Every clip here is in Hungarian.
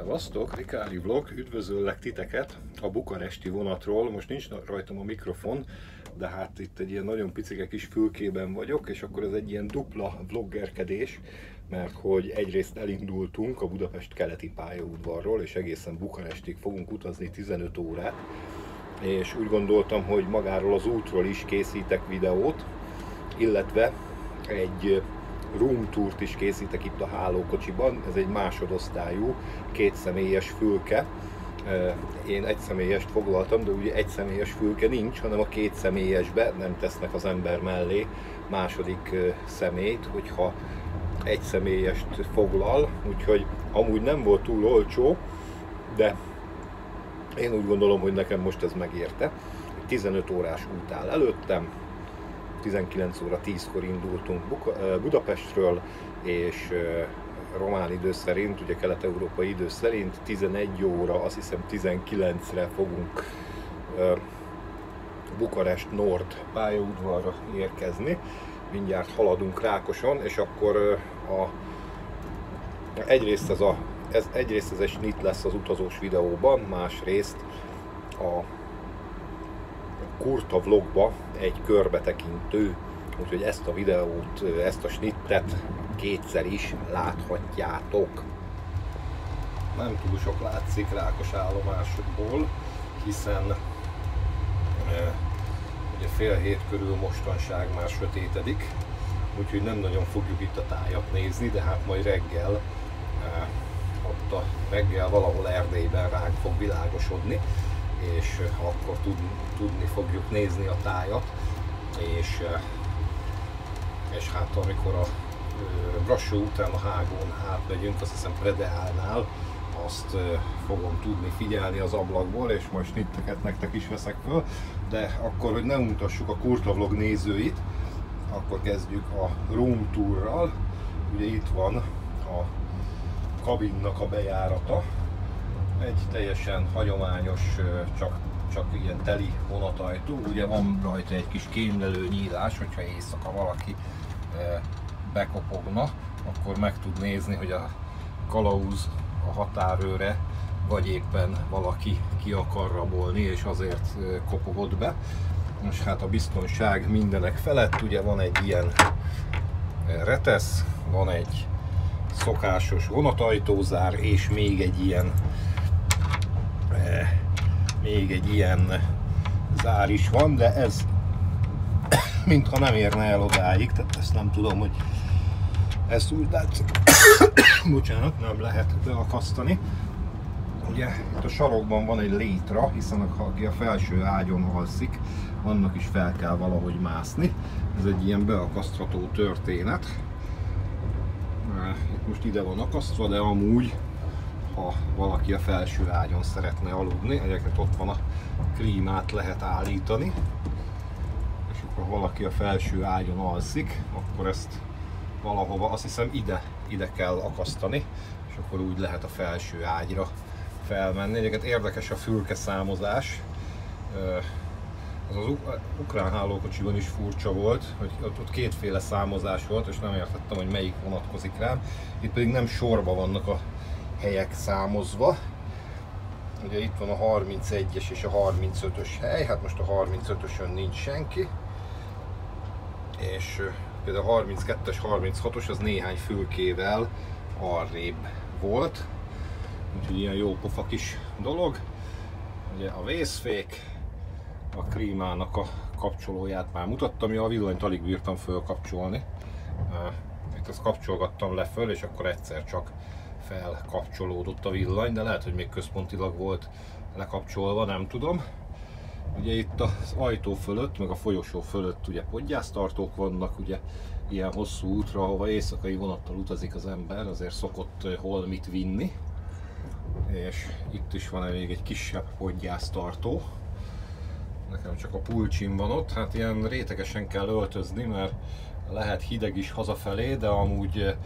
Szevasztok, Rikári Vlog, üdvözöllek titeket a bukaresti vonatról. Most nincs rajtam a mikrofon, de hát itt egy ilyen nagyon picike kis fülkében vagyok, és akkor ez egy ilyen dupla vloggerkedés, mert hogy egyrészt elindultunk a Budapest keleti pályaudvarról, és egészen Bukarestig fogunk utazni 15 órát, és úgy gondoltam, hogy magáról az útról is készítek videót, illetve egy room tourt is készítek itt a hálókocsiban. Ez egy másodosztályú, kétszemélyes fülke. Én egyszemélyest foglaltam, de ugye egyszemélyes fülke nincs, hanem a kétszemélyesbe nem tesznek az ember mellé második személyt, hogyha egyszemélyest foglal, úgyhogy amúgy nem volt túl olcsó, de én úgy gondolom, hogy nekem most ez megérte. 15 órás út áll előttem, 19 óra 10-kor indultunk Budapestről, és román idő szerint, ugye kelet-európai idő szerint 11 óra, azt hiszem 19-re fogunk Bukarest Nord pályaudvarra érkezni. Mindjárt haladunk Rákoson, és akkor egyrészt ez egy snit lesz az utazós videóban, másrészt a Kurta vlogba egy körbetekintő, úgyhogy ezt a videót, ezt a snittet kétszer is láthatjátok. Nem túl sok látszik Rákos állomásokból, hiszen ugye fél hét körül mostanság már sötétedik, úgyhogy nem nagyon fogjuk itt a tájat nézni, de hát majd reggel, ott a reggel valahol Erdélyben ránk fog világosodni, és akkor tudni fogjuk nézni a tájat, és hát amikor a Brassó után a Hágón átmegyünk, azt hiszem Predeálnál, azt fogom tudni figyelni az ablakból, és majd snitteket nektek is veszek föl, de akkor, hogy ne mutassuk a Kurta vlog nézőit, akkor kezdjük a room tourral. Ugye itt van a kabinnak a bejárata, egy teljesen hagyományos, csak ilyen teli vonatajtó. Ugye van rajta egy kis kémlelő nyílás, hogyha éjszaka valaki bekopogna, akkor meg tud nézni, hogy a kalauz a határőre, vagy éppen valaki ki akar rabolni, és azért kopogott be. Most hát a biztonság mindenek felett, ugye van egy ilyen retesz, van egy szokásos vonatajtózár, és még egy ilyen zár is van, de ez mintha nem érne el odáig, tehát ezt nem tudom, hogy ezt úgy látszik, bocsánat, nem lehet beakasztani. Ugye itt a sarokban van egy létra, hiszen aki a felső ágyon alszik, annak is fel kell valahogy mászni. Ez egy ilyen beakasztható történet. Itt most ide van akasztva, de amúgy, ha valaki a felső ágyon szeretne aludni, egyébként ott van a klímát lehet állítani, és akkor valaki a felső ágyon alszik, akkor ezt valahova, azt hiszem ide kell akasztani, és akkor úgy lehet a felső ágyra felmenni. Egyébként érdekes a fülke számozás. Az ukrán hálókocsiban is furcsa volt, hogy ott kétféle számozás volt, és nem értettem, hogy melyik vonatkozik rám. Itt pedig nem sorba vannak a helyek számozva. Ugye itt van a 31-es és a 35-ös hely, hát most a 35-ösön nincs senki. És például a 32-es, 36-os az néhány fülkével arrébb volt. Úgyhogy ilyen jó pofa kis dolog. Ugye a vészfék, a klímának a kapcsolóját már mutattam, a villanyt alig bírtam fölkapcsolni. Itt azt kapcsolgattam le föl, és akkor egyszer csak felkapcsolódott a villany, de lehet, hogy még központilag volt lekapcsolva, nem tudom. Ugye itt az ajtó fölött, meg a folyosó fölött ugye podgyásztartók vannak, ugye ilyen hosszú útra, ahova éjszakai vonattal utazik az ember, azért szokott holmit vinni. És itt is van még egy kisebb podgyásztartó. Nekem csak a pulcsim van ott, hát ilyen rétegesen kell öltözni, mert lehet hideg is hazafelé, de amúgy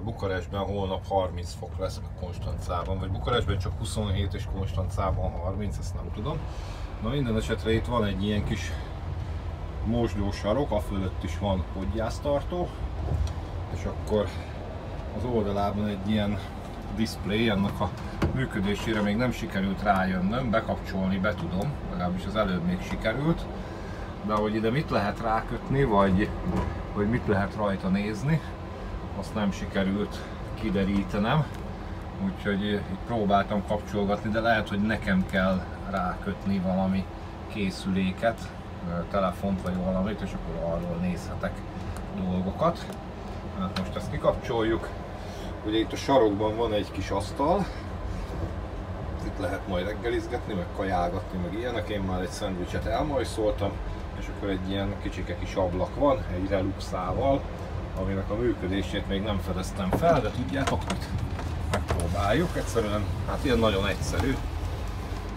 Bukarestben holnap 30 fok lesz, Konstancában, vagy Bukarestben csak 27 és Konstancában 30, ezt nem tudom. Na minden esetre itt van egy ilyen kis mosdósarok, a fölött is van podgyásztartó, és akkor az oldalában egy ilyen display, ennek a működésére még nem sikerült rájönnöm, bekapcsolni be tudom, legalábbis az előbb még sikerült, de hogy ide mit lehet rákötni, vagy mit lehet rajta nézni, azt nem sikerült kiderítenem, úgyhogy itt próbáltam kapcsolgatni, de lehet, hogy nekem kell rákötni valami készüléket, telefont vagy valamit, és akkor arról nézhetek dolgokat. Hát most ezt kikapcsoljuk. Ugye itt a sarokban van egy kis asztal, itt lehet majd reggelizgetni, meg kajálgatni, meg ilyenek. Én már egy szendvicset elmajszoltam, és akkor egy ilyen kicsike kis ablak van, egy reluxával, aminek a működését még nem fedeztem fel, de tudjátok mit? Megpróbáljuk. Egyszerűen, hát ilyen nagyon egyszerű,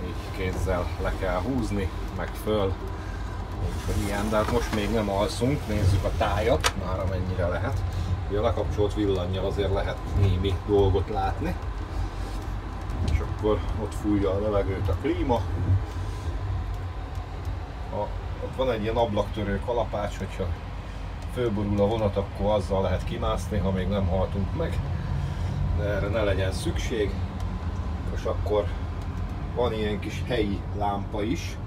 így kézzel le kell húzni, meg föl, úgyhogy ilyen, de hát most még nem alszunk, nézzük a tájat, már amennyire lehet. Ugye a lekapcsolt villannyal azért lehet némi dolgot látni, és akkor ott fújja a levegőt a klíma. Ott van egy ilyen ablaktörő kalapács, hogyha fölborul a vonat, akkor azzal lehet kimászni, ha még nem haltunk meg, de erre ne legyen szükség. És akkor van ilyen kis helyi lámpa is,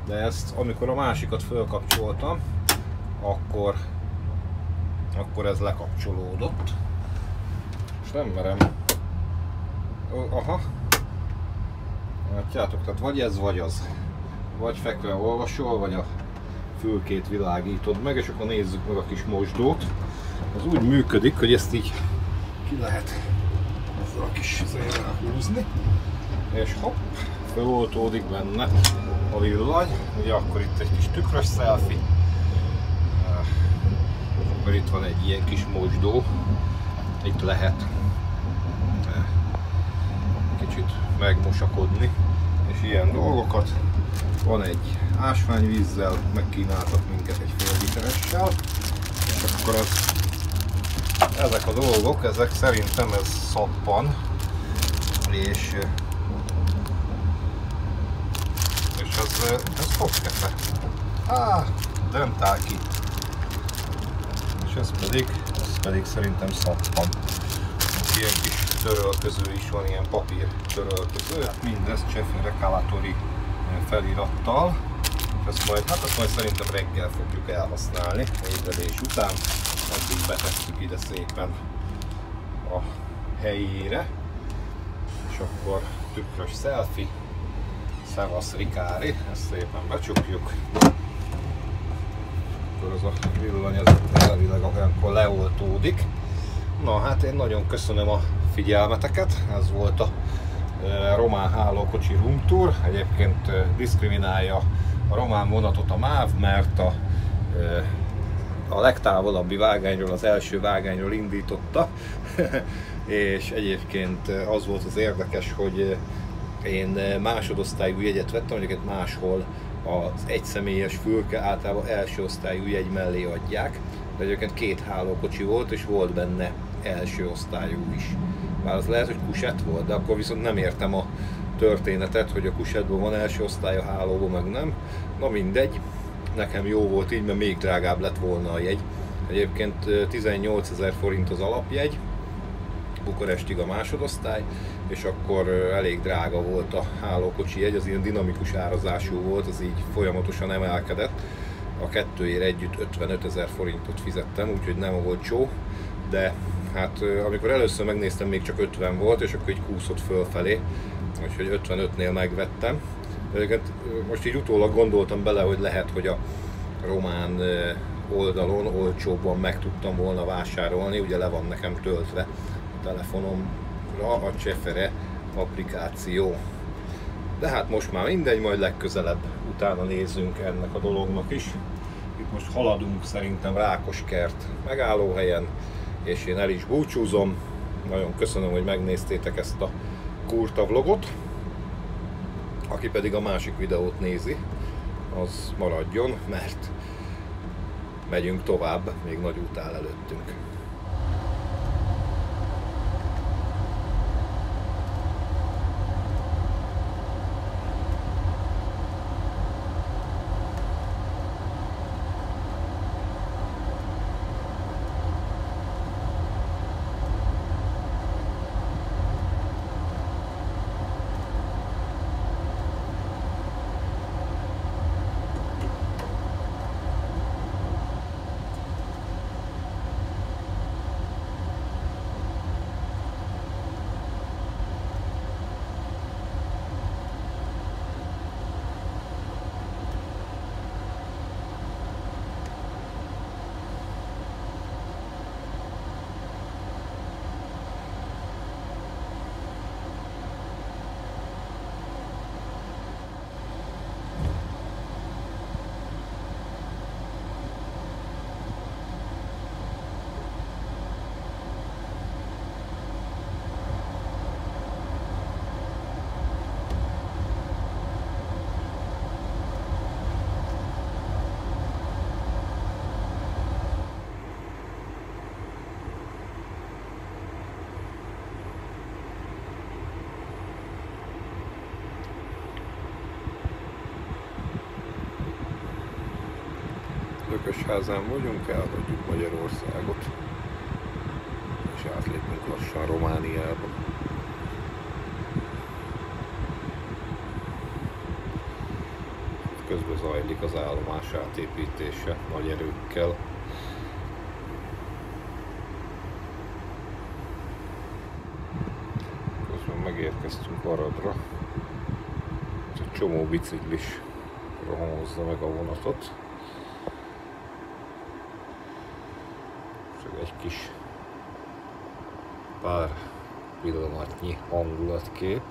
de ezt amikor a másikat fölkapcsoltam, akkor ez lekapcsolódott. És nem merem. Aha. Látjátok, tehát vagy ez, vagy az. Vagy fekve olvasol, vagy a fülkét világítod meg, és akkor nézzük meg a kis mosdót. Ez úgy működik, hogy ezt így ki lehet ezzel a kis zével húzni, és hopp, föloltódik benne a villany. Ugye akkor itt egy kis tükrös selfie, akkor itt van egy ilyen kis mosdó, itt lehet kicsit megmosakodni, és ilyen dolgokat. Van egy ásványvízzel, megkínáltak minket egy fél literessel, és akkor ezek a dolgok, ezek szerintem ez szappan, és ez fogkefe. Döntál ki. És ez pedig szerintem szappan. Ilyen kis törölköző is van, ilyen papír törölköző. Mindez Cefere Calatori felirattal. Ezt majd szerintem reggel fogjuk elhasználni, ébredés után. Addig betesszük ide szépen a helyére. És akkor tükrös selfie. Szevasz Rikári, ezt szépen becsukjuk. Akkor az a villany elvileg olyankor leoltódik. Na hát én nagyon köszönöm a figyelmeteket, ez volt a román hálókocsi room tour. Egyébként diszkriminálja a román vonatot a MÁV, mert a legtávolabbi vágányról, az első vágányról indította, és egyébként az volt az érdekes, hogy én másodosztályú jegyet vettem, egyébként máshol az egyszemélyes fülke általában első osztályú jegy mellé adják, de egyébként két hálókocsi volt, és volt benne első osztályú is. Bár az lehet, hogy kusett volt, de akkor viszont nem értem a történetet, hogy a kusettban van első osztály, a hálóban meg nem. Na mindegy, nekem jó volt így, mert még drágább lett volna a jegy. Egyébként 18 000 forint az alapjegy, Bukarestig a másodosztály, és akkor elég drága volt a hálókocsi jegy, az ilyen dinamikus árazású volt, az így folyamatosan emelkedett. A kettőért együtt 55 000 forintot fizettem, úgyhogy nem olcsó, de hát amikor először megnéztem, még csak 50 volt, és akkor így kúszott fölfelé, úgyhogy 55-nél megvettem. Most így utólag gondoltam bele, hogy lehet, hogy a román oldalon olcsóbban meg tudtam volna vásárolni, ugye le van nekem töltve a telefonomra a Cefere applikáció. De hát most már mindegy, majd legközelebb utána nézzünk ennek a dolognak is. Itt most haladunk szerintem Rákoskert megállóhelyen, és én el is búcsúzom. Nagyon köszönöm, hogy megnéztétek ezt a kurta vlogot. Aki pedig a másik videót nézi, az maradjon, mert megyünk tovább, még nagy út áll előttünk. Másházán vagyunk, elhagyjuk Magyarországot, és átlépünk lassan Romániába. Közben zajlik az állomás átépítése nagy erőkkel. Közben megérkeztünk Aradra. Egy csomó biciklis rohamozza meg a vonatot. Csak egy kis pár pillanatnyi hangulatkép.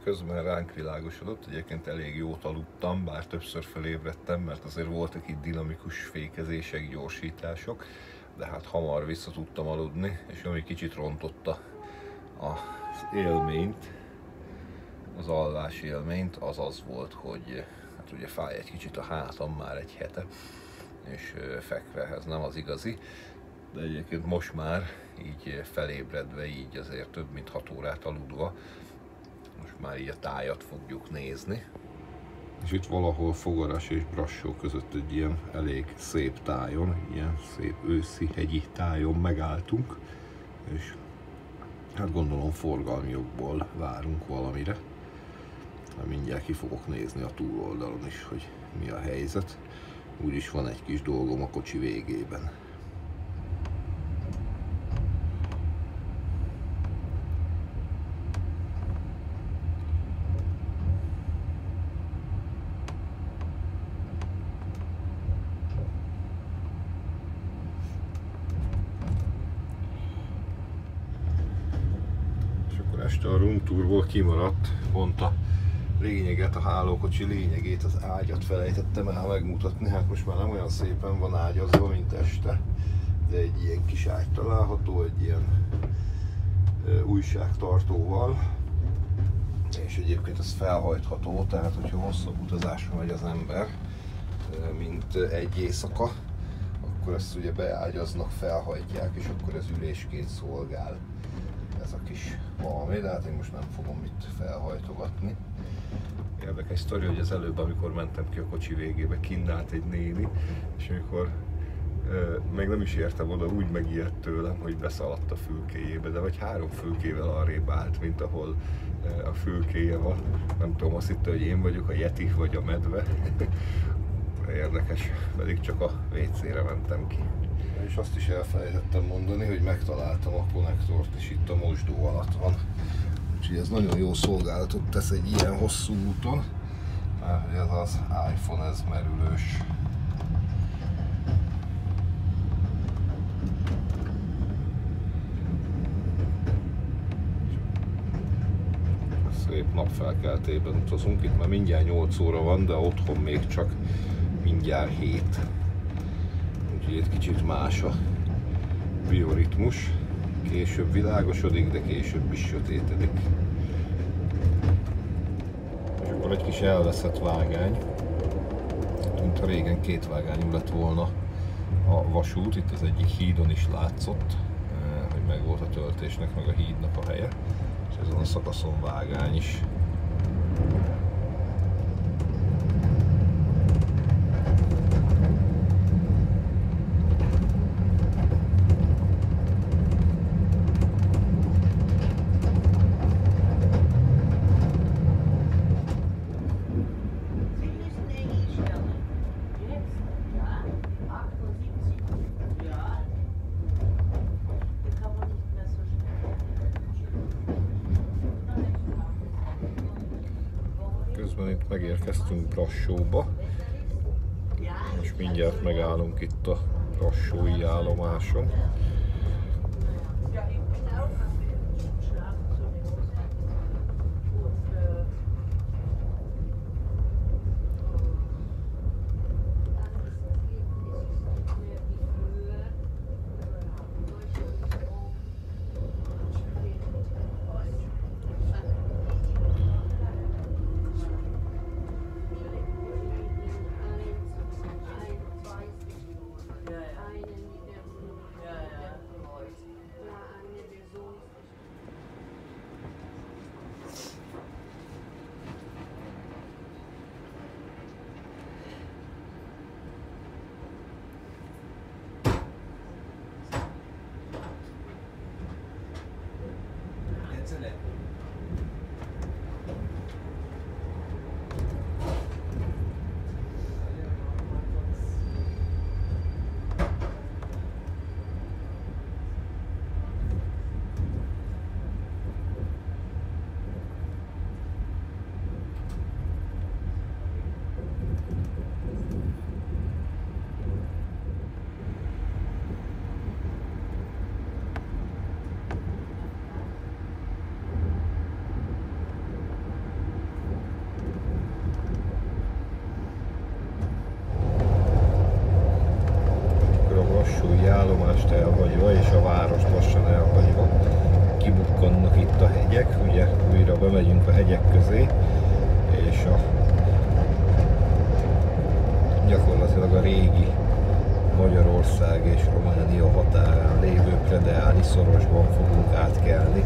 Közben ránk világosodott, egyébként elég jót aludtam, bár többször felébredtem, mert azért voltak itt dinamikus fékezések, gyorsítások, de hát hamar vissza tudtam aludni, és ami kicsit rontotta az élményt, az alvás élményt, az volt, hogy hát ugye fáj egy kicsit a hátam már egy hete, és fekve ez nem az igazi, de egyébként most már így felébredve, így azért több mint 6 órát aludva, most már így a tájat fogjuk nézni. És itt valahol Fogaras és Brassó között egy ilyen elég szép tájon, ilyen szép őszi hegyi tájon megálltunk, és hát gondolom forgalmi okból várunk valamire. Mindjárt ki fogok nézni a túloldalon is, hogy mi a helyzet. Úgyis van egy kis dolgom a kocsi végében. Este a roomtourból kimaradt, pont a lényeget, a hálókocsi lényegét, az ágyat felejtettem el megmutatni. Hát most már nem olyan szépen van ágyazva, mint este, de egy ilyen kis ágy található, egy ilyen újságtartóval, és egyébként ez felhajtható, tehát hogyha hosszabb utazásra megy az ember, mint egy éjszaka, akkor ezt ugye beágyaznak, felhajtják, és akkor ez ülésként szolgál. Ez a kis valami, de hát én most nem fogom itt felhajtogatni. Érdekes sztori, hogy az előbb, amikor mentem ki a kocsi végébe, kinn állt egy néni, és amikor meg nem is értem oda, úgy megijedt tőlem, hogy beszaladt a fülkéjébe, de vagy 3 fülkével arrébb állt, mint ahol a fülkéje van. Nem tudom, azt hitte, hogy én vagyok a yeti vagy a medve. Érdekes, pedig csak a WC-re mentem ki. És azt is elfelejtettem mondani, hogy megtaláltam a konnektort, és itt a mosdó alatt van. Úgyhogy ez nagyon jó szolgálatot tesz egy ilyen hosszú úton, mert ez az iPhone, ez merülős. Szép napfelkeltében utazunk, itt már mindjárt 8 óra van, de otthon még csak mindjárt 7. Úgyhogy egy kicsit más a bioritmus. Később világosodik, de később is sötétedik. És akkor egy kis elveszett vágány. Mint ha régen 2 vágányú lett volna a vasút. Itt az egyik hídon is látszott, hogy meg volt a töltésnek, meg a hídnak a helye. És ezen a szakaszon vágány is. Itt megérkeztünk Brassóba, és mindjárt megállunk itt a brassói állomáson. állomást elhagyva és a várost lassan elhagyva kibukkannak itt a hegyek, ugye újra bemegyünk a hegyek közé, és gyakorlatilag a régi Magyarország és Románia határán lévő Predeáli szorosban fogunk átkelni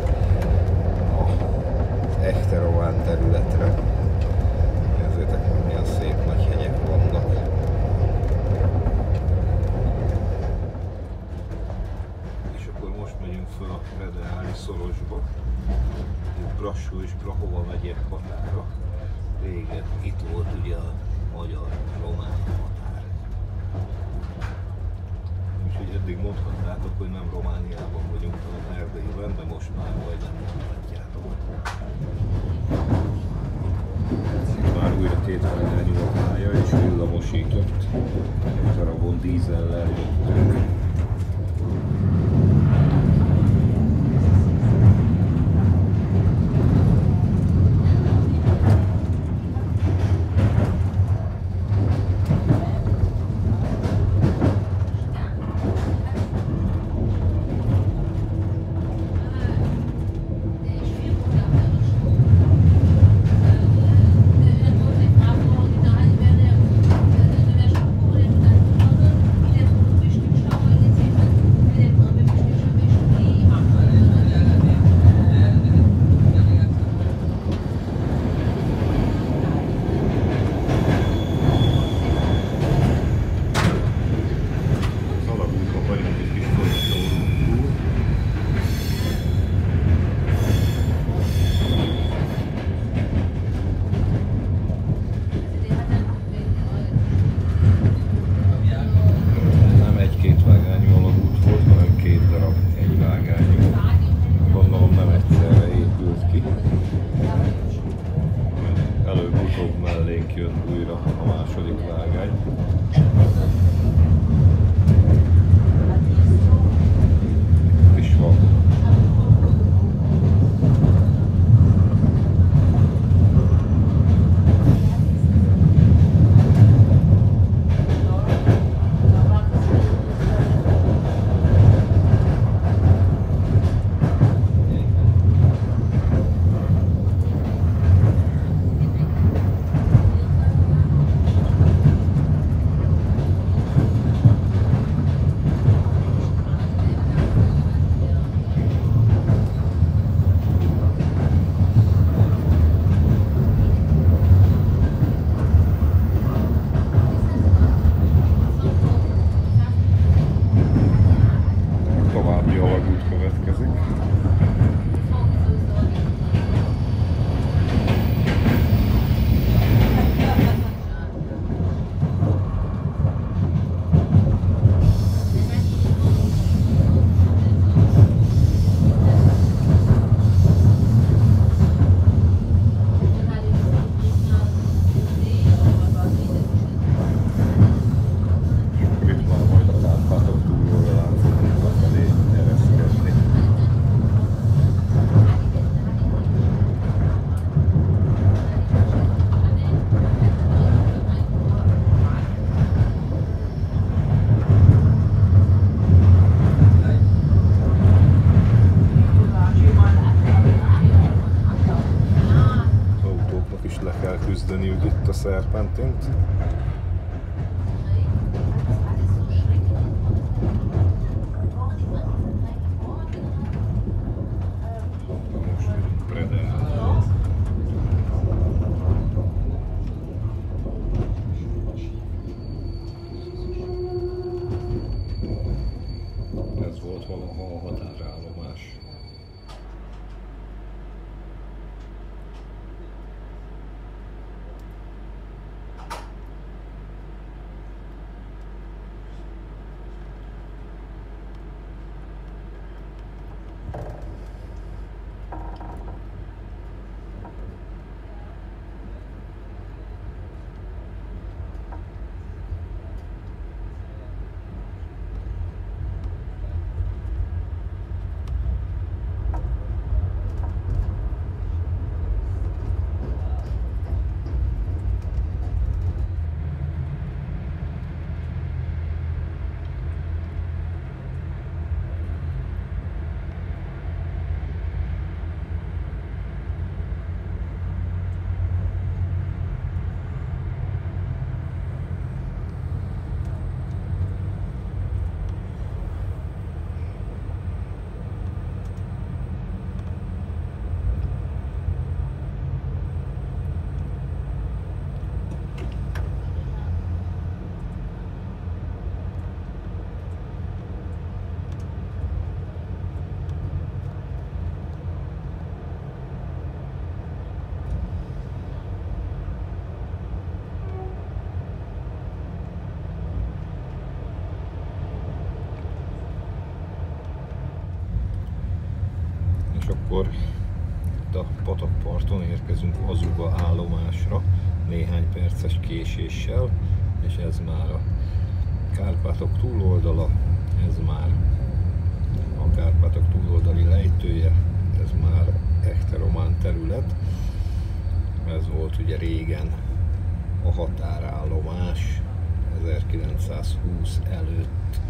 az echte román területre. Nézzétek meg, milyen szép nagy hegyek vannak. És akkor most megyünk fel a Predeáli szorosba. Brassó és Prahova megyek határa. Régen itt volt ugye a magyar-román határ. Úgyhogy eddig mondhatnátok, hogy nem Romániában vagyunk, hanem Erdélyben, de most már majdnem mondhatjátok. Már újra kétvágányú a pálya és villamosított. Egy darabon dízellel jöttünk. küzdeniük itt a szerpentint. Ez volt valahol a határállomás. akkor itt a patakparton érkezünk Azuga állomásra néhány perces késéssel, és ez már a Kárpátok túloldala, ez már a Kárpátok túloldali lejtője, ez már echte román terület. Ez volt ugye régen a határállomás 1920 előtt.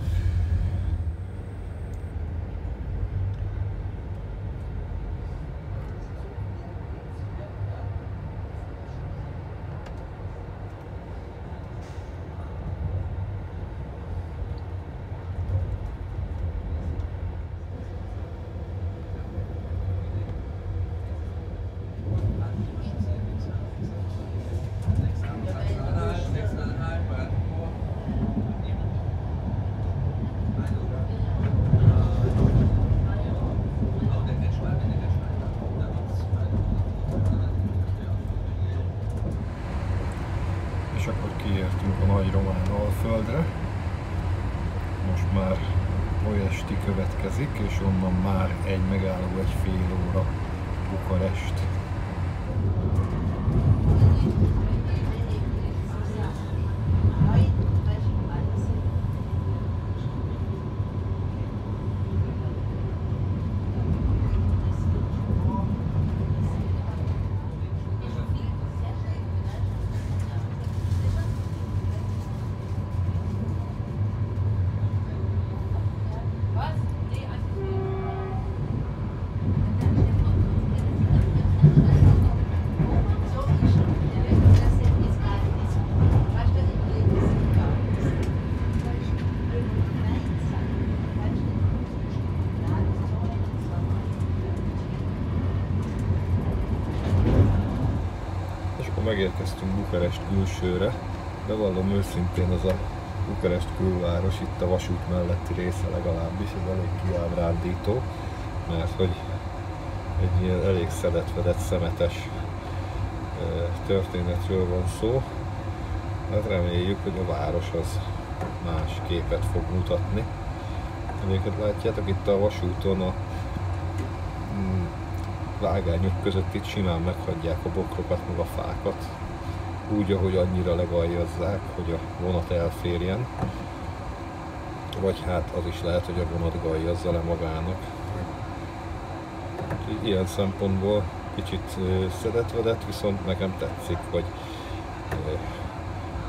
És akkor kiértünk a Nagy Román Alföldre. Most már Ploiesti következik, és onnan már egy megálló, egy fél óra Bukarest. Megérkeztünk Bukarest külsőre, de vallom őszintén az a Bukarest külváros itt a vasút melletti része legalábbis, ez elég kiábrándító, mert hogy egy ilyen elég szedett-vedett szemetes történetről van szó. Hát reméljük, hogy a város az más képet fog mutatni. Amiket látjátok itt a vasúton a vágányok között itt simán meghagyják a bokrokat, meg a fákat, úgy, ahogy annyira legajjazzák, hogy a vonat elférjen, vagy hát az is lehet, hogy a vonat gajjazza le magának. Ilyen szempontból kicsit szedett-vedett, viszont nekem tetszik, hogy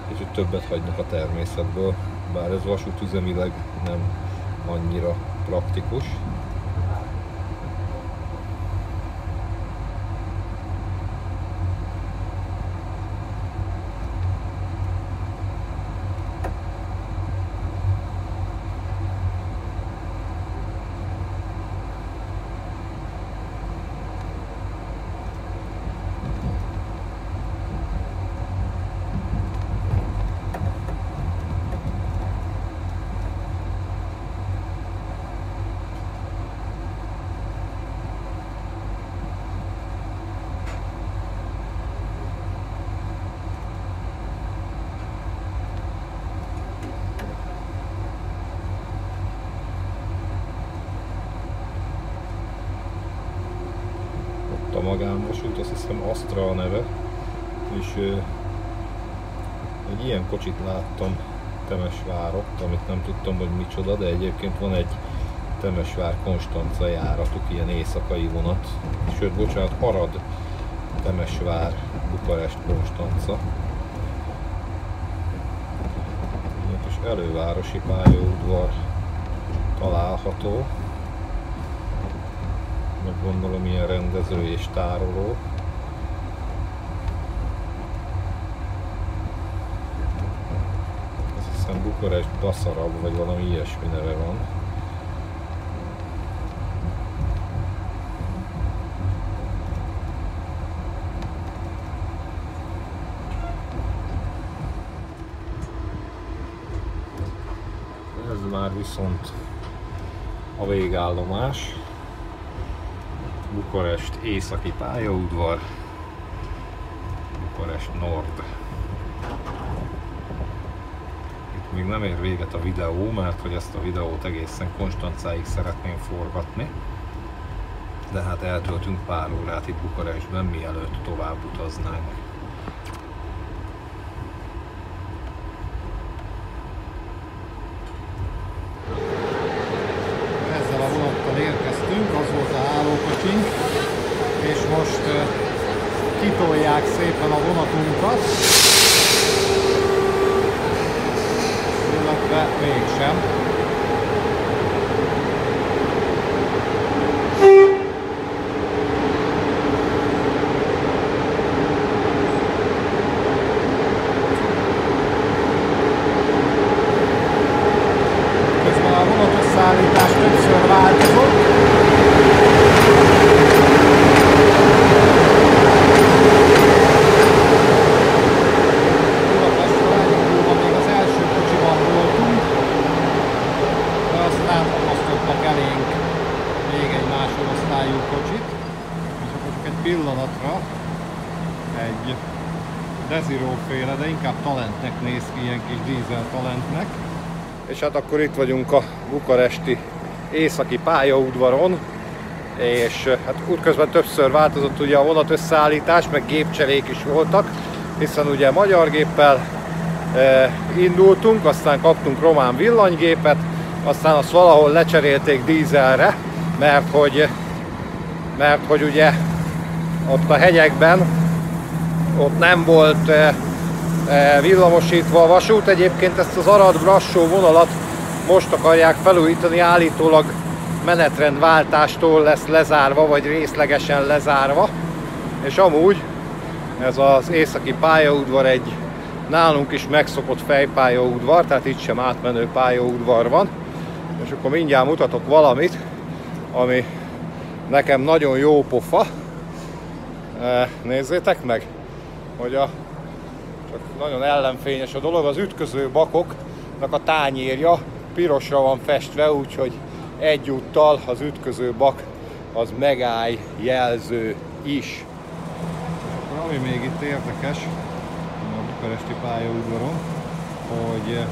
kicsit többet hagynak a természetből, bár ez vasútüzemileg nem annyira praktikus. A magánvasút, azt hiszem Astra a neve, és egy ilyen kocsit láttam Temesvárott, amit nem tudtam, hogy micsoda, de egyébként van egy Temesvár-Konstanca járatuk, ilyen éjszakai vonat, sőt, bocsánat, Arad, Temesvár, Bukarest, Konstanca. És elővárosi pályaudvar található. Meg gondolom ilyen rendező és tároló. Azt hiszem Bukarest Baszarab, vagy valami ilyesmi neve van. Ez már viszont a végállomás. Bukarest északi pályaudvar, Bukarest Nord. Itt még nem ér véget a videó, mert hogy ezt a videót egészen Konstancáig szeretném forgatni. de hát eltöltünk pár órát itt Bukarestben, mielőtt tovább utaznánk. Ezzel a vonattal érkeztünk, az volt a hálókocsink, és most kitolják szépen a vonatunkat, illetve mégsem. Szállítás többször változott. Budapestről elindulva még az első kocsiban voltunk, de aztán akasztottak elénk még egy másodosztályú kocsit, és akkor csak egy pillanatra egy Desiro féle, de inkább Talentnek néz ki, ilyen kis dízel Talentnek. És hát akkor itt vagyunk a bukaresti északi pályaudvaron, és hát útközben többször változott ugye a vonat összeállítás, meg gépcserék is voltak, hiszen ugye magyar géppel indultunk, aztán kaptunk román villanygépet, aztán azt valahol lecserélték dízelre, mert hogy ugye ott a hegyekben ott nem volt villamosítva a vasút. Egyébként ezt az Arad-Brassó vonalat most akarják felújítani, állítólag menetrendváltástól lesz lezárva, vagy részlegesen lezárva. És amúgy ez az északi pályaudvar egy nálunk is megszokott fejpályaudvar, tehát itt sem átmenő pályaudvar van. És akkor mindjárt mutatok valamit, ami nekem nagyon jó pofa. Nézzétek meg, hogy nagyon ellenfényes a dolog, az ütköző bakoknak a tányérja pirosra van festve, úgyhogy egyúttal az ütköző bak az megáll jelző is. És akkor ami még itt érdekes a bukaresti pályaudvaron, hogy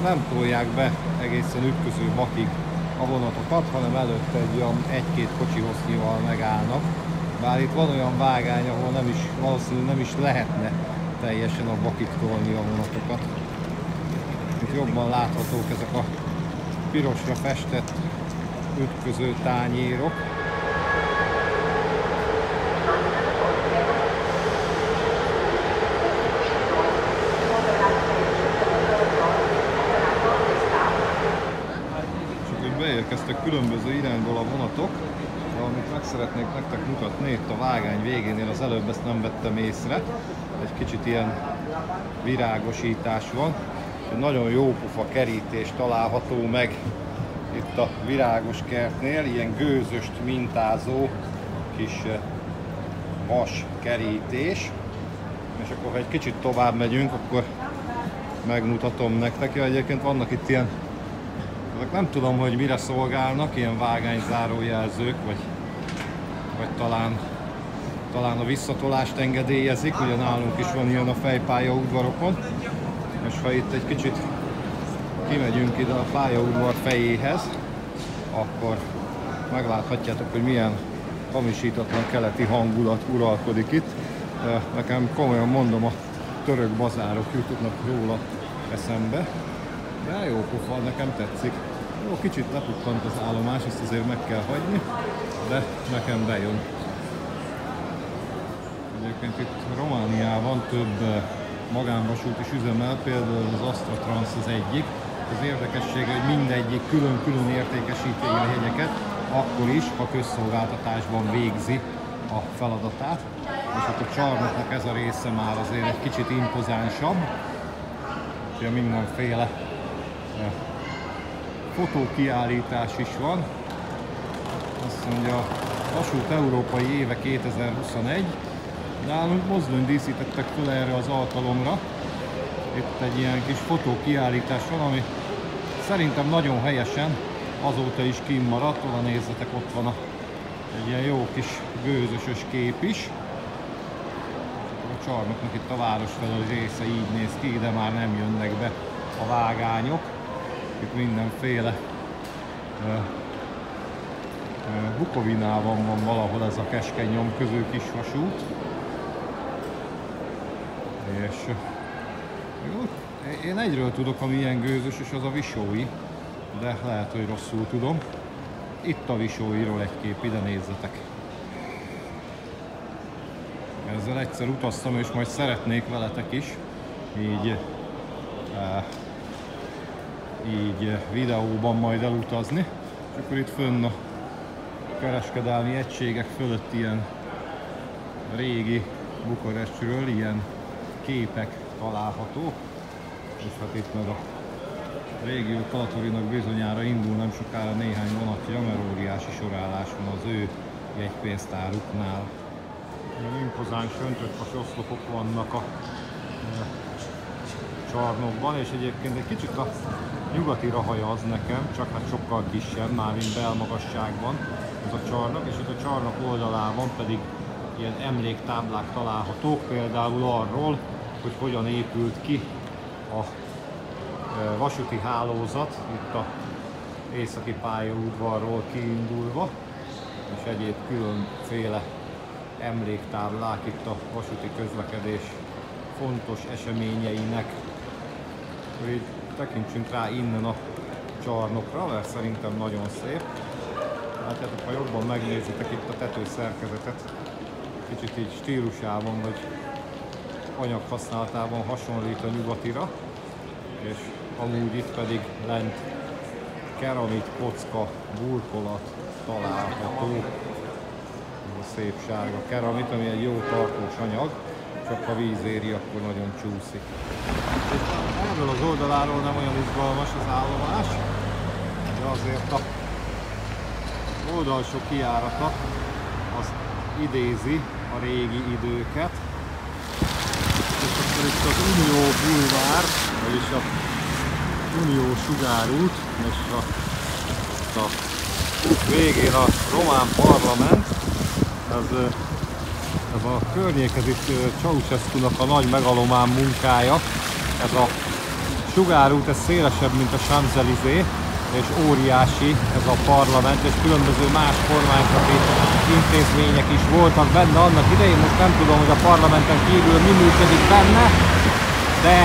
nem tolják be egészen ütköző bakig a vonatokat, hanem előtte egy olyan egy-két kocsi hossznyival megállnak. Bár itt van olyan vágány, ahol valószínűleg nem is lehetne teljesen a bakig tolni a vonatokat. Itt jobban láthatók ezek a pirosra festett ütköző tányérok. Csak hogy beérkeztek különböző irányból a vonatok, amit meg szeretnék nektek mutatni, itt a vágány végénél az előbb ezt nem vettem észre. Egy kicsit ilyen virágosítás van. Egy nagyon jó pufa kerítés található meg itt a virágos kertnél, ilyen gőzöst mintázó kis vas kerítés. És akkor ha egy kicsit tovább megyünk, akkor megmutatom nektek. Ja, egyébként vannak itt ilyen, nem tudom, hogy mire szolgálnak, ilyen vágányzárójelzők, vagy talán a visszatolást engedélyezik, ugye nálunk is van ilyen a fejpályaudvarokon. És ha itt egy kicsit kimegyünk ide a pályaudvar fejéhez, akkor megláthatjátok, hogy milyen hamisítatlan keleti hangulat uralkodik itt. Nekem komolyan mondom, a török bazárok jutnak róla eszembe, de jó pofa, nekem tetszik. Jó, kicsit lepukkant az állomás, ezt azért meg kell hagyni, de nekem bejön. Egyébként itt Romániában több magánvasút is üzemel, például az Astra Trans az egyik. Az érdekessége, hogy mindegyik külön-külön értékesíti a jegyeket, akkor is, ha közszolgáltatásban végzi a feladatát. És ott a csarnoknak ez a része már azért egy kicsit impozánsabb. Ugye mindenféle fotókiállítás is van. Azt mondja, Vasút Európai Éve 2021. Nálunk mozdony díszítettek fel erre az alkalomra. Itt egy ilyen kis fotókiállítás van, ami szerintem nagyon helyesen azóta is kimmaradt. Oda nézzetek, ott van egy ilyen jó kis gőzösös kép is. A csarnoknak itt a város felől része így néz ki, de már nem jönnek be a vágányok. Itt mindenféle Bukovinában van valahol ez a keskeny nyomköző kis vasút. És én egyről tudok, ami ilyen gőzös, és az a Visói, de lehet, hogy rosszul tudom. Itt a Visóiról egy kép, ide nézzetek. Ezzel egyszer utaztam, és majd szeretnék veletek is így videóban majd elutazni. És akkor itt fönn a kereskedelmi egységek fölött ilyen régi Bukarestről ilyen képek találhatók. És hát itt meg a régió Kalatorinak bizonyára indul nem sokára néhány vonatja, mert óriási sorállás van az ő jegypénztáruknál. Ilyen impozáns öntöttvas oszlopok vannak a csarnokban, és egyébként egy kicsit a nyugatira hajaz nekem, csak hát sokkal kisebb, már mint belmagasságban ez a csarnok, és itt a csarnok oldalában pedig ilyen emléktáblák találhatók, például arról, hogy hogyan épült ki a vasúti hálózat, itt a északi pályaudvarról kiindulva, és egyéb különféle emléktáblák itt a vasúti közlekedés fontos eseményeinek. Így tekintsünk rá innen a csarnokra, mert szerintem nagyon szép. Látjátok, ha jobban megnézitek itt a tetőszerkezetet, kicsit így stílusában vagy anyaghasználatában hasonlít a nyugatira, és amúgy itt pedig lent keramit, kocka, burkolat található. Ez a szép sárga keramit, ami egy jó tartós anyag, csak ha víz éri, akkor nagyon csúszik. Erről az oldaláról nem olyan izgalmas az állomás, de azért a oldalsó kijárata az idézi a régi időket. És akkor itt az Unió bulvár, vagyis a Unió sugárút, és a végén a román parlament, ez a környékhez itt Ceausescu-nak a nagy megalomán munkája. Ez a sugárút, ez szélesebb, mint a Champs-Élysées, és óriási ez a parlament, és különböző más kormányzati intézmények is voltak benne annak idején. Most nem tudom, hogy a parlamenten kívül mi működik benne, de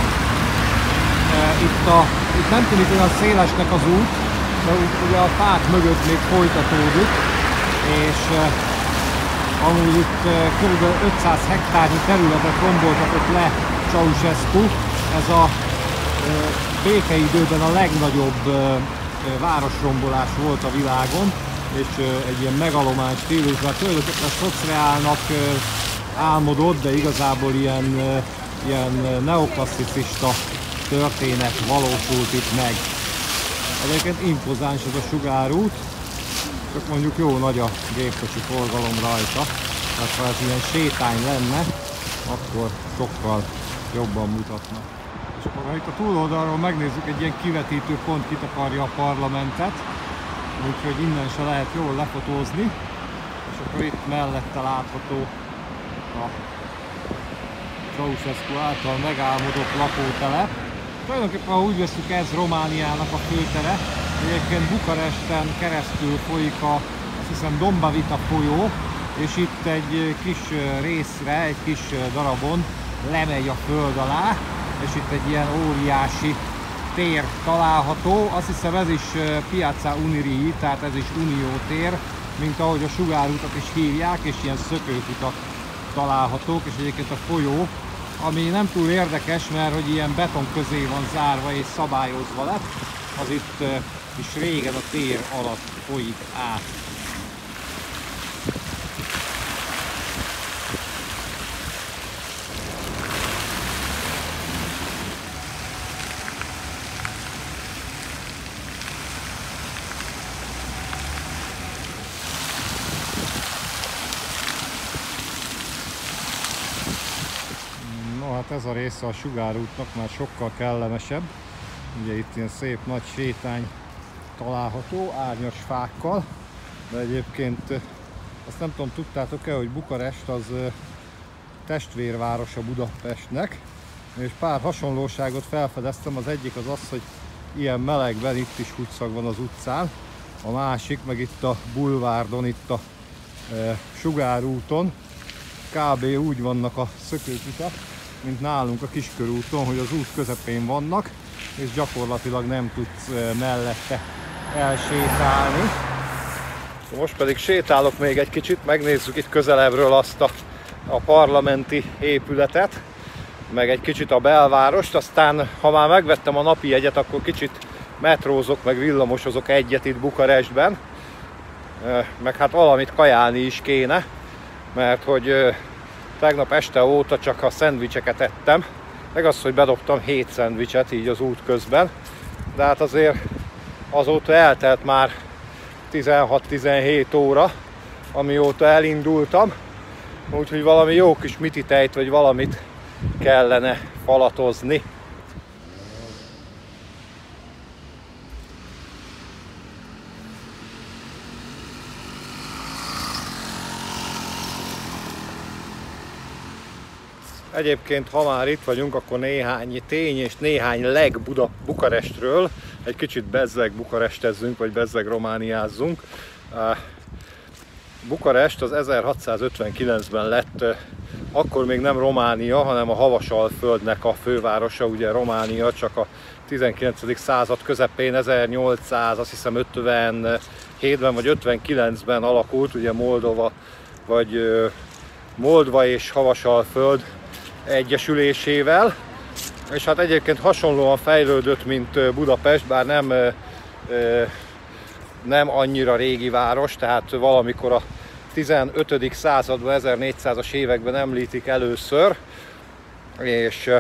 itt nem tűnik olyan szélesnek az út, de ugye a fák mögött még folytatódik, és amúgy itt kb. 500 hektárnyi területet romboltatott le Ceausescu. Ez a békeidőben a legnagyobb városrombolás volt a világon, és egy ilyen megalomán stílusban tulajdonképpen szociálnak álmodott, de igazából ilyen neoklasszicista történet valósult itt meg. Egyébként impozáns ez a sugárút, csak mondjuk jó nagy a gépkocsi forgalom rajta, tehát ha ez ilyen sétány lenne, akkor sokkal jobban mutatna. És akkor ha itt a túloldalról megnézzük, egy ilyen kivetítő pont kitakarja a parlamentet, úgyhogy innen se lehet jól lefotózni, és akkor itt mellette látható a Ceausescu által megálmodott lakótelep. Tulajdonképpen, ha úgy veszük, ez Romániának a főtere. Egyébként Bukaresten keresztül folyik azt hiszem Dombavita folyó, és itt egy kis részre, egy kis darabon lemegy a föld alá, és itt egy ilyen óriási tér található. Azt hiszem ez is Piazza Unirii, tehát ez is Unió tér, mint ahogy a sugárutat is hívják, és ilyen szökőkutak találhatók, és egyébként a folyó, ami nem túl érdekes, mert hogy ilyen beton közé van zárva és szabályozva lett, az itt is régen a tér alatt folyik át. Hát ez a része a sugárútnak már sokkal kellemesebb. Ugye itt ilyen szép nagy sétány található, árnyas fákkal, de egyébként azt nem tudom, tudtátok-e, hogy Bukarest az testvérvárosa Budapestnek, és pár hasonlóságot felfedeztem. Az egyik az az, hogy ilyen melegben itt is húgyszag van az utcán. a másik meg itt a bulvárdon, itt a Sugárúton kb. Úgy vannak a szökőkutak, mint nálunk a Kiskörúton, hogy az út közepén vannak, és gyakorlatilag nem tudsz mellette elsétálni. Most pedig sétálok még egy kicsit, megnézzük itt közelebbről azt a parlamenti épületet, meg egy kicsit a belvárost, aztán ha már megvettem a napi jegyet, akkor kicsit metrózok, meg villamosozok egyet itt Bukarestben, meg hát valamit kajálni is kéne, mert hogy tegnap este óta csak a szendvicseket ettem, meg az, hogy bedobtam 7 szendvicset így az út közben, de hát azért azóta eltelt már 16-17 óra, amióta elindultam, úgyhogy valami jó kis mititejt vagy valamit kellene falatozni. Egyébként, ha már itt vagyunk, akkor néhány tény és néhány leg Bukarestről. Egy kicsit bezzeg bukarestezzünk, vagy bezzeg romániázzunk. Bukarest az 1659-ben lett, akkor még nem Románia, hanem a Havasalföldnek a fővárosa, ugye Románia csak a 19. század közepén, 1857-ben vagy 59-ben alakult, ugye Moldva és Havasalföld egyesülésével, és hát egyébként hasonlóan fejlődött, mint Budapest, bár nem annyira régi város, tehát valamikor a 15. században, 1400-as években említik először, és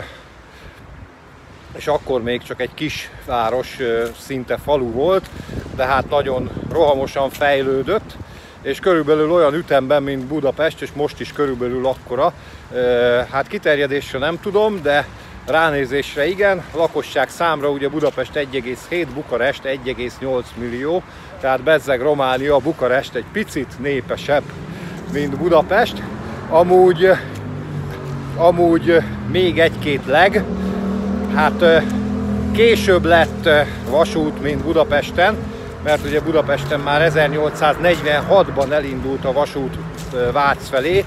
akkor még csak egy kis város, szinte falu volt, de hát nagyon rohamosan fejlődött, és körülbelül olyan ütemben, mint Budapest, és most is körülbelül akkora. Hát kiterjedésre nem tudom, de ránézésre igen. Lakosság számra ugye Budapest 1,7, Bukarest 1,8 millió, tehát bezzeg Románia, Bukarest egy picit népesebb, mint Budapest. Amúgy még egy-két leg, hát később lett vasút, mint Budapesten, mert ugye Budapesten már 1846-ban elindult a vasút Vác felé,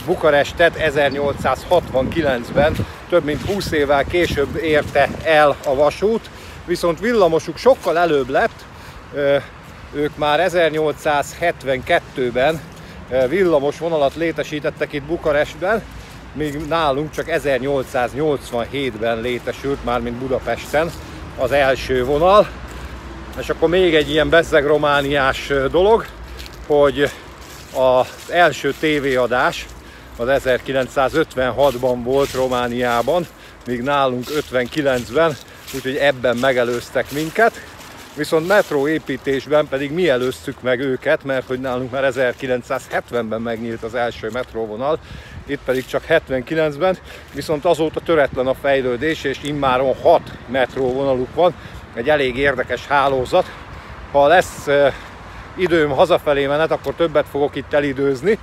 Bukarestet 1869-ben, több mint 20 évvel később érte el a vasút, viszont villamosuk sokkal előbb lett, ők már 1872-ben villamos vonalat létesítettek itt Bukarestben, míg nálunk csak 1887-ben létesült már, mint Budapesten az első vonal. És akkor még egy ilyen bezzeg romániás dolog, hogy az első tévéadás az 1956-ban volt Romániában, míg nálunk 59-ben, úgyhogy ebben megelőztek minket. Viszont metróépítésben pedig mi előztük meg őket, mert hogy nálunk már 1970-ben megnyílt az első metróvonal, itt pedig csak 79-ben, viszont azóta töretlen a fejlődés, és immáron 6 metróvonaluk van, egy elég érdekes hálózat. Ha lesz időm hazafelé menet, akkor többet fogok itt elidőzni,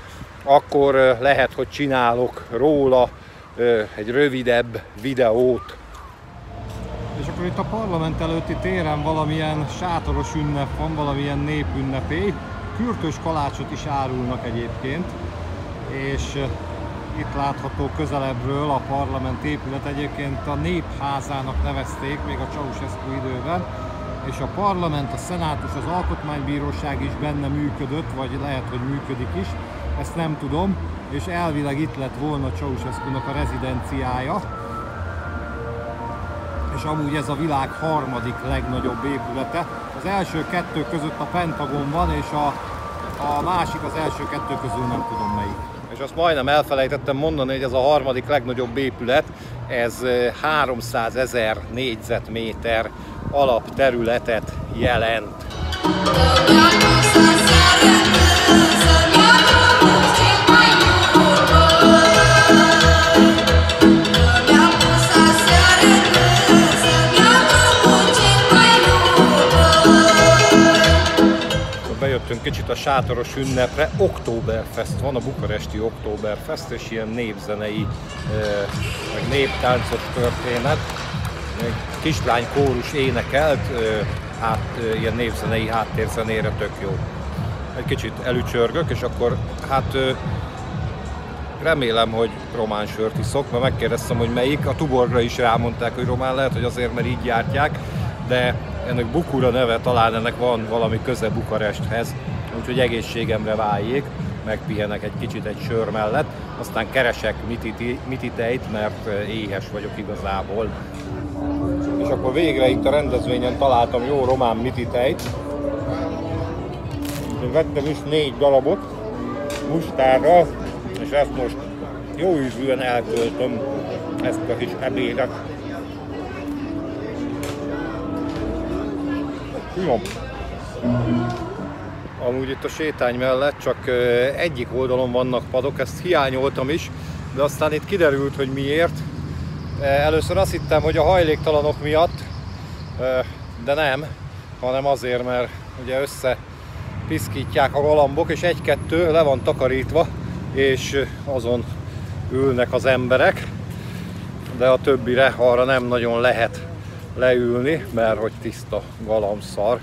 akkor lehet, hogy csinálok róla egy rövidebb videót. És akkor itt a parlament előtti téren valamilyen sátoros ünnep van, valamilyen népünnepély. Kürtös kalácsot is árulnak egyébként, és itt látható közelebbről a parlament épület, egyébként a Népházának nevezték még a Ceausescu időben, és a parlament, a szenátus, az alkotmánybíróság is benne működött, vagy lehet, hogy működik is, ezt nem tudom, és elvileg itt lett volna Ceausescunak a rezidenciája, és amúgy ez a világ harmadik legnagyobb épülete. Az első kettő között a Pentagon van, és a másik az első kettő közül nem tudom melyik. És azt majdnem elfelejtettem mondani, hogy ez a harmadik legnagyobb épület, ez 300 000 négyzetméter alapterületet jelent. Bejöttünk kicsit a sátoros ünnepre, Oktoberfest van, a bukaresti Oktoberfest, és ilyen népzenei, meg néptáncos történet. Egy kislány kórus énekelt, ilyen névzenei háttérzenére tök jó. Egy kicsit elücsörgök, és akkor hát remélem, hogy román sört iszok, mert megkérdeztem, hogy melyik. A Tuborgra is rámondták, hogy román, lehet, hogy azért, mert így gyártják, de ennek Bukura neve, talán ennek van valami köze Bukaresthez, úgyhogy egészségemre váljék, megpihenek egy kicsit egy sör mellett, aztán keresek mititejt, mert éhes vagyok igazából. És akkor végre itt a rendezvényen találtam jó román mititejt. Én vettem is 4 darabot mustárral, és ezt most jó ízűen eltöltöm, ezt a kis ebédet. Finom! Amúgy itt a sétány mellett csak egyik oldalon vannak padok, ezt hiányoltam is, de aztán itt kiderült, hogy miért. Először azt hittem, hogy a hajléktalanok miatt, de nem, hanem azért, mert ugye összepiszkítják a galambok, és egy-kettő le van takarítva, és azon ülnek az emberek, de a többire arra nem nagyon lehet leülni, mert hogy tiszta galambszar.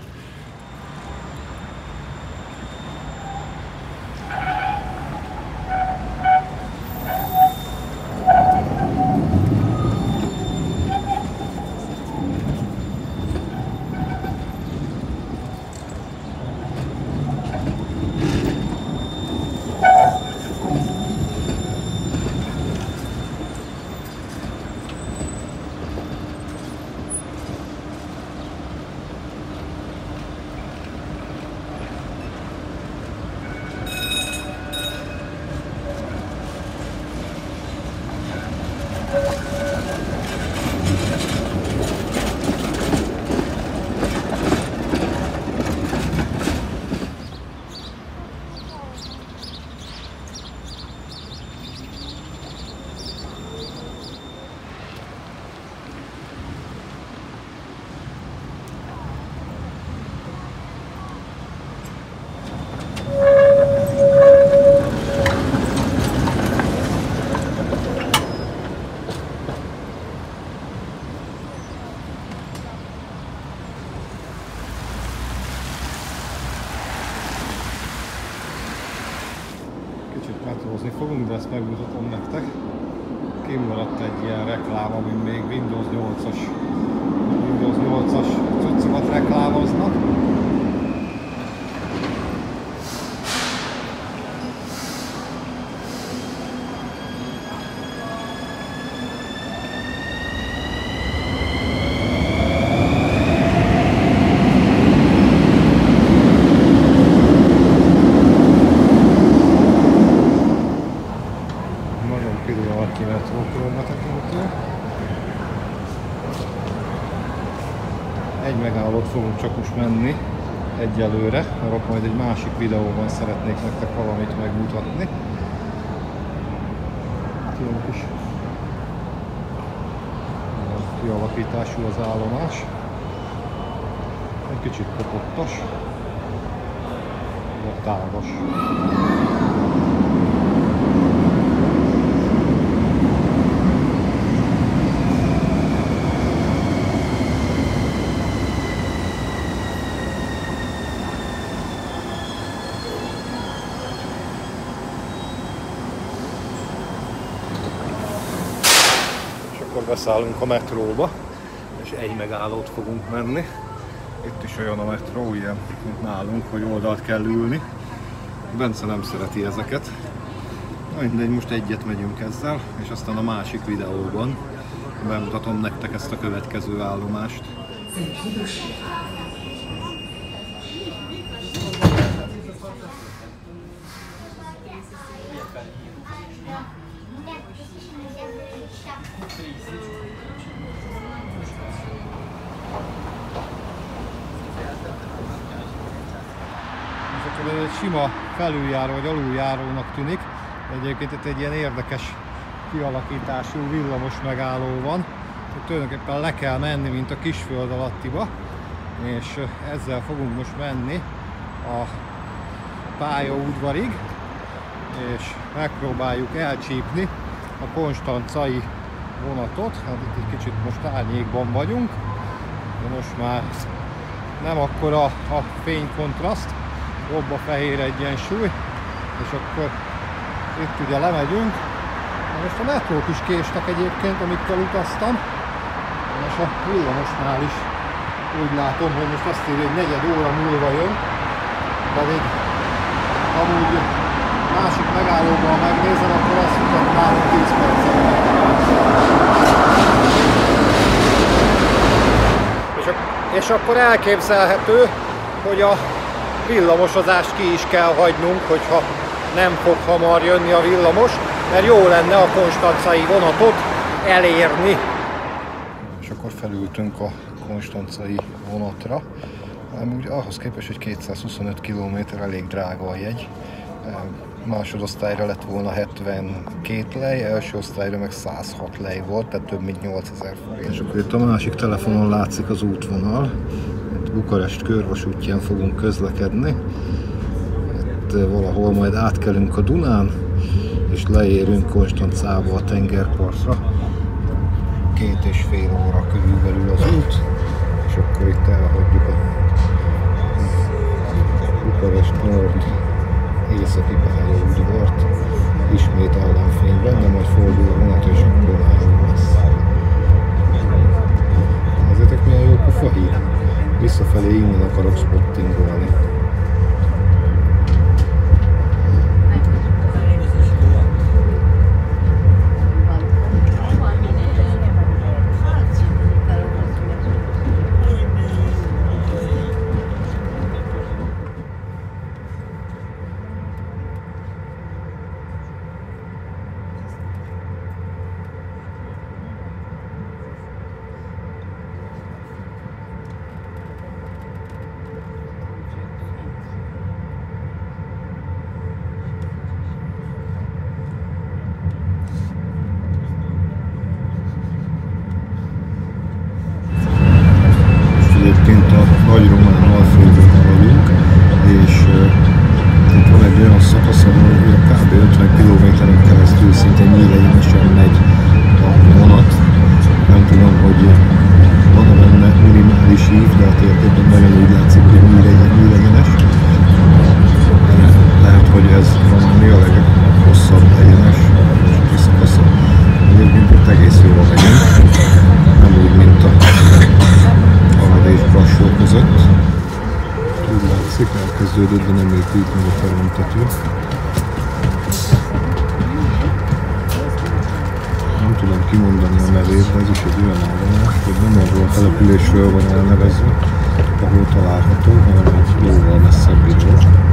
Metrózni fogunk, de ezt megmutatom nektek. Kimaradt egy ilyen reklám, amin még Windows 8-as cuccokat reklámoznak. Egy megállót fogunk csak most menni egyelőre, mert majd egy másik videóban szeretnék nektek valamit megmutatni. Ilyen kis kialakítású az állomás. Egy kicsit kopottas, de tágas. Akkor beszállunk a metróba, és egy megállót fogunk menni. Itt is olyan a metró, ilyen, mint nálunk, hogy oldalt kell ülni. Bence nem szereti ezeket. Mindegy, most egyet megyünk ezzel, és aztán a másik videóban bemutatom nektek ezt a következő állomást. Ez egy sima felüljáró vagy aluljárónak tűnik, de egyébként itt egy ilyen érdekes kialakítású villamos megálló van. Tulajdonképpen le kell menni, mint a Kisföld alattiba, és ezzel fogunk most menni a pályaudvarig, és megpróbáljuk elcsípni a konstancai vonatot. Hát itt egy kicsit most árnyékban vagyunk, de most már nem akkora a fénykontraszt, jobb a fehér egyensúly, és akkor itt ugye lemegyünk. Most a metrók is késtek egyébként, amikkel utaztam, és a villamosnál is úgy látom, hogy most azt írja, hogy 4 óra múlva jön, pedig amúgy másik megállóban megnézem, akkor azt mutat már 10 percet. És akkor elképzelhető, hogy a villamosozást ki is kell hagynunk, hogyha nem fog hamar jönni a villamos, mert jó lenne a konstancai vonatot elérni. És akkor felültünk a konstancai vonatra. Amúgy ahhoz képest, hogy 225 km elég drága a jegy. Másodosztályra lett volna 72 lej, első osztályra meg 106 lej volt, tehát több mint 8000 forint. És akkor itt a másik telefonon látszik az útvonal. Itt Bukarest körvasútján fogunk közlekedni. Itt valahol majd átkelünk a Dunán, és leérünk Konstancába a tengerpartra. 2,5 óra körülbelül az út, és akkor itt elhagyjuk a Bukarest Nord északi pályaudvart, ismét ellenfényben, de majd fordul a vonat, és akkor már jó lesz. Nézzétek, milyen jó pufa híd. Visszafelé innen akarok spottingolni. Egyébként a Nagy Román Alföldön haladunk, és itt van egy olyan szakasz, ahol kb. 50 km-en keresztül szinte nyílegyenesen megy a vonat. Nem tudom, hogy van-e benne minimális ív, de a térképen nagyon úgy látszik, hogy nyílegyenes. Lehet, hogy ez valami a leghosszabb egyenes szakasza. Egyébként itt egész jól megyünk, nem úgy, mint a Arad és Brassó között. Úgy látszik, elkezdődött, de nem épült meg a teremtető. Nem tudom kimondani a nevét, de ez is egy olyan állomás, hogy nem arról a településről van elnevezve, ahol található, hanem egy jóval messzebbről.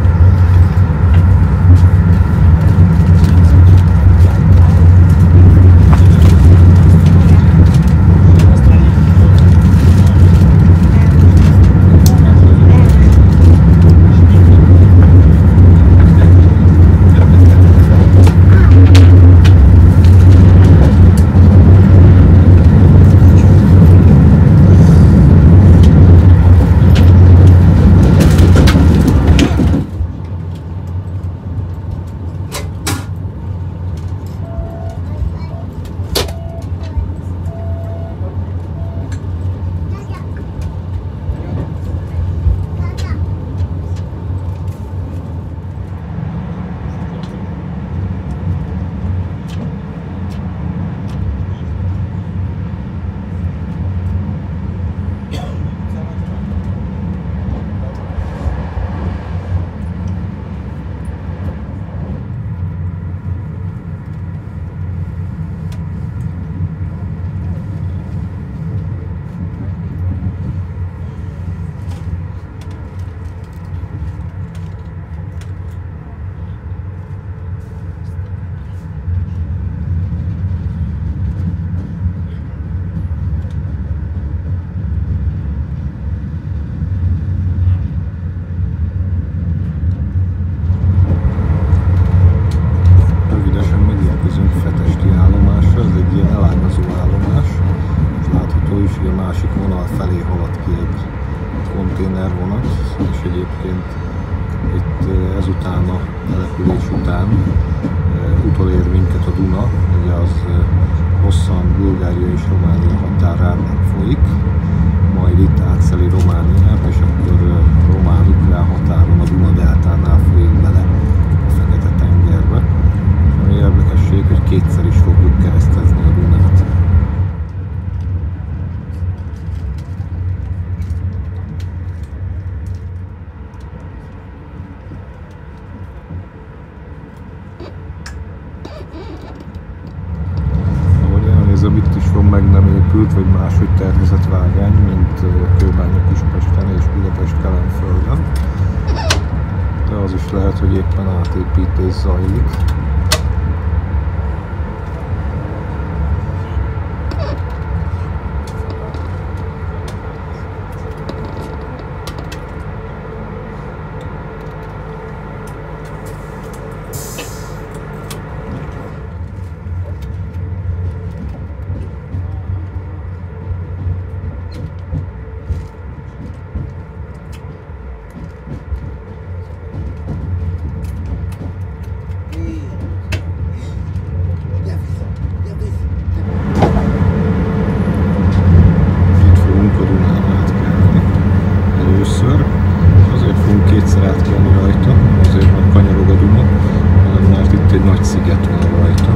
konténervonat, és egyébként itt ezután a település után utolér minket a Duna, ugye az hosszan Bulgária és Románia határán folyik, majd itt átszeli Romániát, és épült, vagy máshogy tervezett vágány, mint Kőbánya-Kispesten és Budapest-Kelenföldön. De az is lehet, hogy éppen átépítés zajlik. Kétszer át kellene rajta, azért mert kanyarog a Duna, hanem mert itt egy nagy sziget van rajta.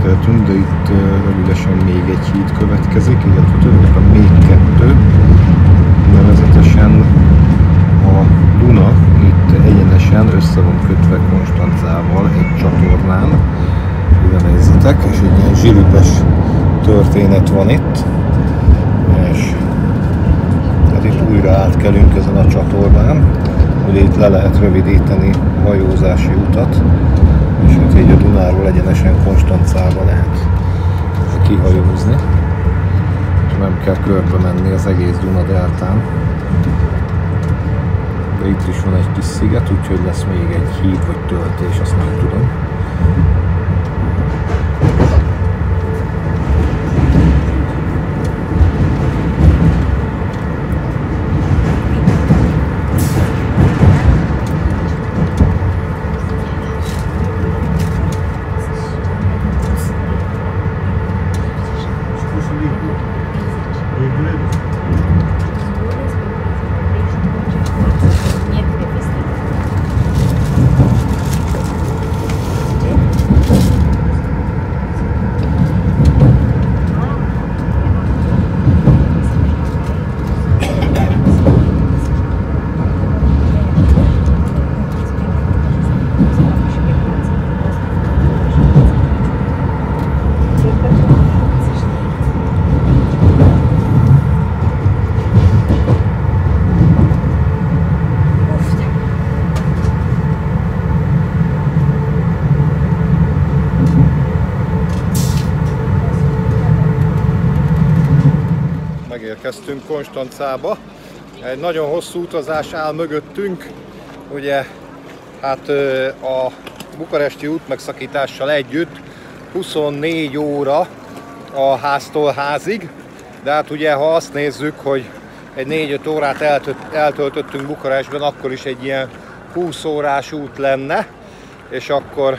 átkeltünk, de itt rövidesen még egy híd következik, illetve tulajdonképpen még kettő, nevezetesen a Duna itt egyenesen össze van kötve Konstancával egy csatornán, ide nézzetek, és egy ilyen zsilipes történet van itt, és tehát itt újra átkelünk ezen a csatornán, hogy itt le lehet rövidíteni a hajózási utat, és hát így a Dunáról egyenesen Konstancába lehet kihajózni, és nem kell körbe menni az egész Duna-deltán. De itt is van egy kis sziget, úgyhogy lesz még egy híd vagy töltés, azt nem tudom. Megérkeztünk Konstancába. Egy nagyon hosszú utazás áll mögöttünk. Ugye, hát a bukaresti útmegszakítással együtt 24 óra a háztól házig. De hát ugye, ha azt nézzük, hogy egy 4-5 órát eltöltöttünk Bukarestben, akkor is egy ilyen 20 órás út lenne. És akkor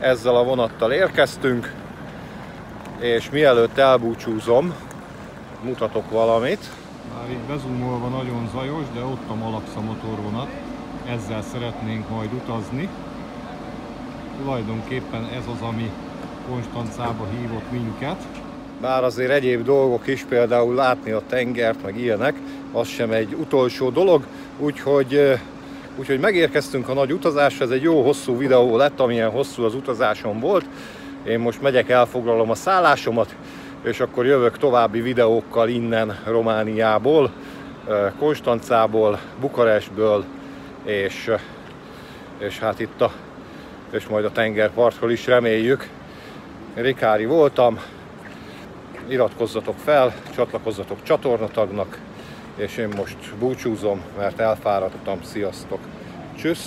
ezzel a vonattal érkeztünk. És mielőtt elbúcsúzom, mutatok valamit. Már itt bezumolva nagyon zajos, de ott a Malaxa motorvonat. Ezzel szeretnénk majd utazni. Tulajdonképpen ez az, ami Konstancába hívott minket. Bár azért egyéb dolgok is, például látni a tengert, meg ilyenek, az sem egy utolsó dolog. Úgyhogy megérkeztünk a nagy utazásra. Ez egy jó hosszú videó lett, amilyen hosszú az utazásom volt. Én most megyek, elfoglalom a szállásomat, és akkor jövök további videókkal innen Romániából, Konstancából, Bukarestből, és hát itt és majd a tengerpartról is reméljük. Rikári voltam, iratkozzatok fel, csatlakozzatok csatornatagnak, és én most búcsúzom, mert elfáradtam. Sziasztok! Tschüss!